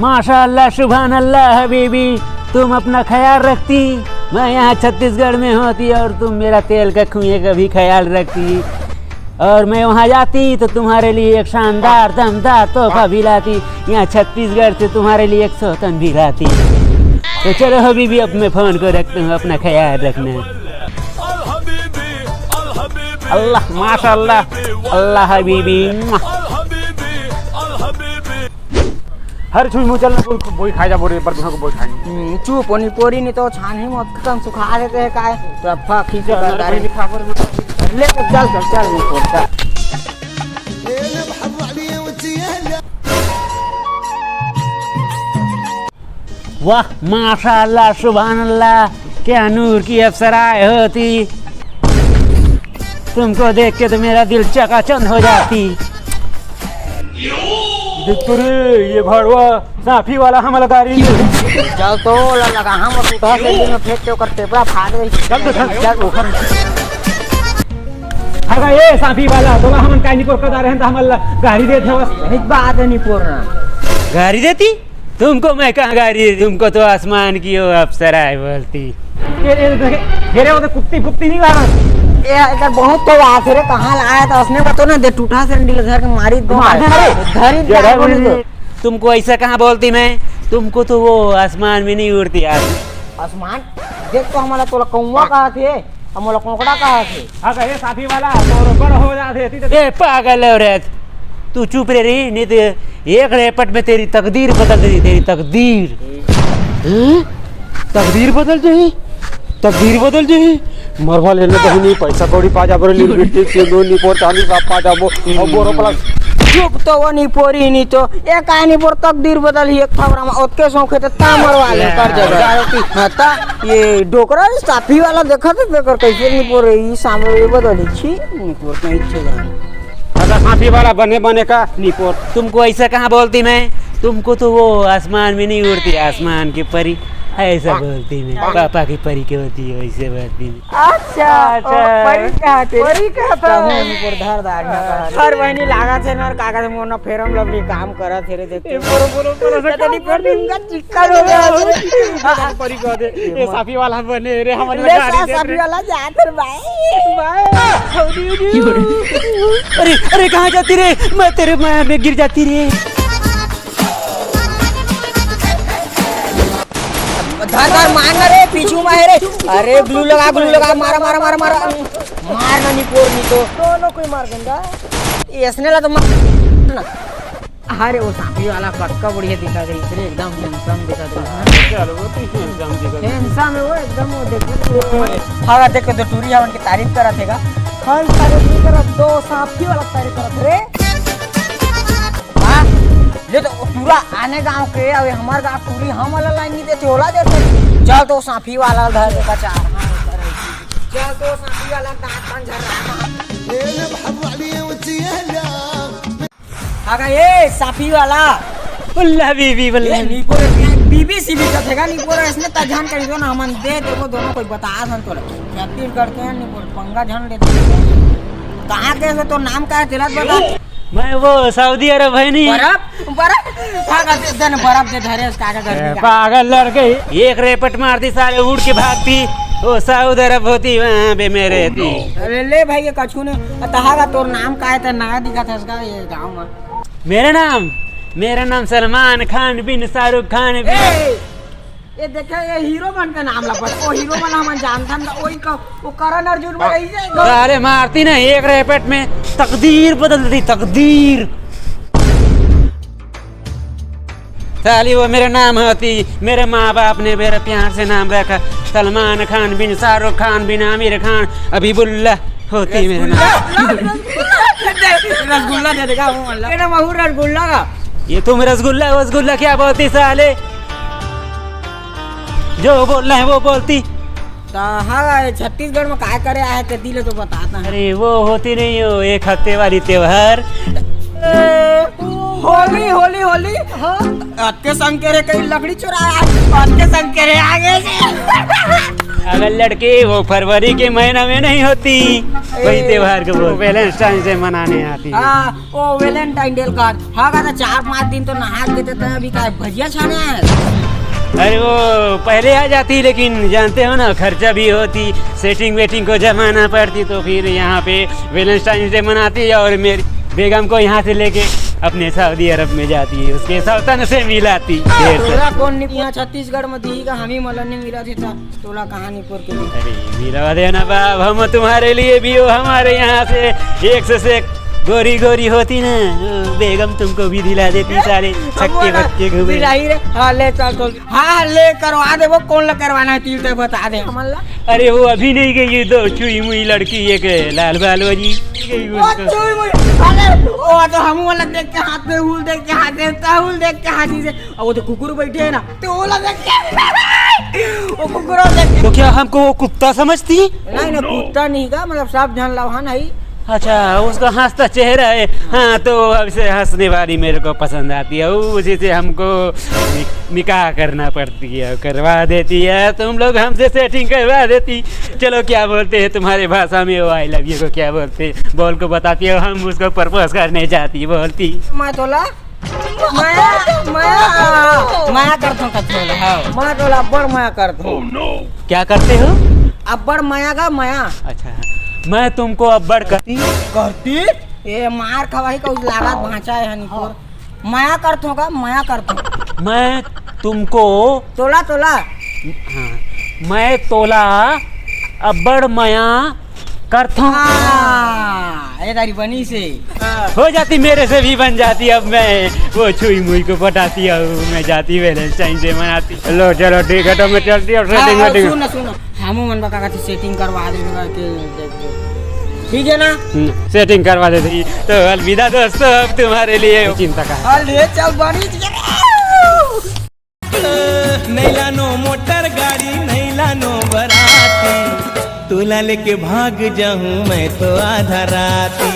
माशाअल्लाह सुभान अल्लाह हबीबी, तुम अपना ख्याल रखती, मैं यहाँ छत्तीसगढ़ में होती और तुम मेरा तेल का कुएं का भी ख्याल रखती, और मैं वहाँ जाती तो तुम्हारे लिए एक शानदार दमदार तोहफा भी लाती, यहाँ छत्तीसगढ़ से तुम्हारे लिए एक सौतन भी लाती। तो चलो हबीबी, अब मैं फ़ोन को रखता हूँ, अपना ख्याल रखना। अल्लाह माशाअल्लाह, अल्लाह हबीबी। हर छुई मुँह चलना कोई बोई खा जा बोरे पर को बोई खाएंगे। चुप होनी पोरी नहीं तो छान ही मत कम सुखा देते हैं काय तो फा खींचे कर ले चल चल चल नहीं पोरता। वाह माशाअल्लाह सुभान अल्लाह, क्या नूर की अप्सराएं होती, तुमको देख के तो मेरा दिल चकाचौंध हो जाती। देख तो रे ये भाड़वा साफी वाला हमला गाड़ी चल तो लगा हम उठा से दिन में फेंक के करते पूरा फाड़ दे। चल तो चल ऊपर हागा ये साफी वाला तो हम काई नहीं पोर रहे हैं तो हम गाड़ी दे थे बस। एक बात नहीं पोरना गाड़ी देती तुमको, मैं कहाँ गाड़ी देती तुमको, तो आसमान की वो अप्सराएं बोलती। घेरे वो कुत्ती फुक्ती नहीं ला ये इधर बहुत तो बात है रे, कहाँ लाया था उसने बतो ना दे टूटा सैंडल घर के मारी दो अरे तुमको ऐसा कहाँ बोलती मैं, तुमको तो वो आसमान में नहीं उड़ती आसमान देख तो हमारा तो कौवा कहा थे, हमारा कोकड़ा कहा थे। हाँ ये साफी वाला तो बड़ हो जाते। ए पागल औरत, तू चुप रे रे, नहीं तो एक रेपट में तेरी तकदीर बदल देती, तेरी तकदीर। तकदीर बदल जाही, तकदीर बदल जाही। मरवा लेने बहनी पैसा कौड़ी पा जा बरे लिपस्टिक से दो निपोर चांदी का पा जा वो बोरो प्लस चुप तो वो नहीं पोरी नहीं तो एक आय नहीं पोर तकदीर बदल ही एक थवरा में ओतके सौखे तो ता मरवा ले कर जगह ता ये डोकरा साफी वाला देखा तो बेकर कैसे नहीं पोर ई सामने ये बदली छी नहीं पोर नहीं चला। अगर साफी वाला बने बने का निपोर। तुमको ऐसा कहाँ बोलती मैं, तुमको तो वो आसमान में नहीं उड़ती, आसमान की परी ऐसा बोलती मैं, पापा की परी के होती है वैसे बोलती मैं। अच्छा परी कहते परी कहता हूं निपोर धर दाढ़ी हर बहनी लागा थे ना कागज मोना फेरम लवली काम करा थे रे देखते बोरो तो निपोर निंगा चिक्कल हो गया परी कह दे ये साफी वाला बने रे हमारे ले गाड़ी दे साफी वाला जात रे भाई अरे अरे कहाँ जाती रे, मैं तेरे माया में गिर जाती रे। धर धर मारना रे पीछू में रे, अरे ग्लू लगा मारा मारा मारा मारा मारना नहीं पोर नहीं तो दोनों कोई मार गंगा इसने ला तो मार। अरे वो साफी वाला पक्का बढ़िया दिखा गई रे, एकदम हैंडसम दिखा गई। चलो वो तो हैंडसम है वो एकदम, वो देखो हां देख के तो टूरी हवन की तारीफ करा थेगा, हर तारीफ नहीं करा दो साफी वाला तारीफ करा रे। हां ये तो पूरा आने गांव के अब हमार गांव पूरी हम वाला लाइन नहीं देते होला देते। चल तो साफी वाला धर देगा चार, चल तो साफी वाला दांत झर रहा ये साफी वाला बल्ला बीबी बल्ला बीबी सी भी कथेगा निपोर इसने तजान कर दो ना हमन दे देखो दोनों कोई बता सन तो छत्तीसगढ़ के निपोर पंगा झन ले कहां के से तो नाम का है तेरा बता। मैं वो सऊदी अरब है नहीं, बर्फ बर्फ कागज दे बर्फ दे धरे उस कागज पागल लड़के, एक रेपट मारती सारे उड़ के भागती, वो सऊदी अरब होती वहाँ पे मैं रहती। अरे ले भाई ये कछु ने तहागा तोर नाम का है त नया दिखा था इसका ये गांव में। मेरा नाम सलमान खान बिन शाहरुख खान बिन। ये देखे ये हीरो बन के नाम लपट, ओ हीरो बन हम जानता ना ओई का वो करण अर्जुन में रही जाएगा। सारे मारती ना एक रेपट में, तकदीर बदल दी तकदीर। साली वो मेरा नाम होती, मेरे माँ बाप ने मेरे प्यार से नाम रखा सलमान खान बिन शाहरुख खान बिन आमिर खान अबीबुल्ला होती मेरा नाम। रसगुल्ला दे देगा वो अल्लाह मेरा महू रसगुल्ला का। ये तुम रसगुल्ला क्या बोलती साले, जो बोलना है वो बोलती। हाँ छत्तीसगढ़ में क्या करे आए थे दिले तो बताता है। अरे वो होती नहीं हो एक हफ्ते वाली त्योहार, होली होली होली हाँ अत्ते संग के रे कहीं लकड़ी चुराया, अत्ते संग के रे आगे से अगर लड़के वो फरवरी के महीना में नहीं होती, वही त्योहार को वो वैलेंटाइन डे मनाने आती है। हाँ ओ वैलेंटाइन डे का हाँ का 4-5 दिन तो नहा के देते हैं, अभी का भजिया छाने हैं। अरे वो पहले आ जाती, लेकिन जानते हो ना खर्चा भी होती, सेटिंग वेटिंग को जमाना पड़ती, तो फिर यहाँ पे वैलेंटाइन डे मनाती है और मेरी बेगम को यहाँ से लेके अपने सऊदी अरब में जाती है, उसके सौतन से मिलाती। तोला कौन नहीं यहाँ छत्तीसगढ़ में दी का, हम ही मलने मिला थे तोला कहानीपुर के लिए। अरे मिला देना बाब, हम तुम्हारे लिए भी हो, हमारे यहाँ से एक से एक गोरी गोरी होती ना, बेगम तुमको भी दिला देती, सारे छक्के बच्चे घूमे। हाँ ले चल तो, हाँ ले करवा दे, वो कौन ला करवाना है तीर तक बता दे। अरे वो अभी नहीं गई, ये दो चुई मुई लड़की, एक लाल बालो जी गई उसको। ओ तो हम वाला देख के हाथ में हुल देख के हाथ देता, हुल देख के हाथी से, और वो तो कुकुर बैठे है ना, तो वो देख के वो कुकुर देख के। तो क्या हमको वो कुत्ता समझती? नहीं ना कुत्ता नहीं का, मतलब सब जान लो हाँ नहीं। अच्छा उसका हंसता चेहरा है, हाँ तो अब से हंसने वाली मेरे को पसंद आती है, उसी से हमको निकाह करना पड़ती है, करवा देती है, तुम लोग हमसे सेटिंग करवा देती। चलो क्या बोलते हैं तुम्हारे भाषा में, वो आई लव यू को क्या बोलते, बोल को बताती है, हम उसको प्रपोज करने जाती बोलती। मैं तोला माया करता हूँ कचोला, हाँ मैं तोला बड़ माया करता हूँ। क्या करते हो? अब बड़ माया का माया। अच्छा मैं तुमको अब्बड़ करती ए मार खवाही का लागत भांचा है हनीपुर, माया करता हूँ का माया करता हूँ। मैं तुमको तोला तोला हाँ मैं तोला अब्बड़ माया करता हूँ। ये तारी बनी से हो जाती, मेरे से भी बन जाती, अब मैं वो छुई मुई को पटाती हूँ, मैं जाती वैलेंटाइन डे मनाती। लो चलो ठीक है, तो मैं चलती हूँ सेटिंग वेटिंग। सुनो सुनो हमू मन बका का सेटिंग करवा देगा के, ठीक है ना? सेटिंग करवा देती, तो अलविदा दोस्तों, अब तुम्हारे लिए चिंता का। ले चल बनी नहीं लानो मोटर गाड़ी, नहीं लानो बराती, तुला लेके भाग जाऊं मैं तो आधा राती।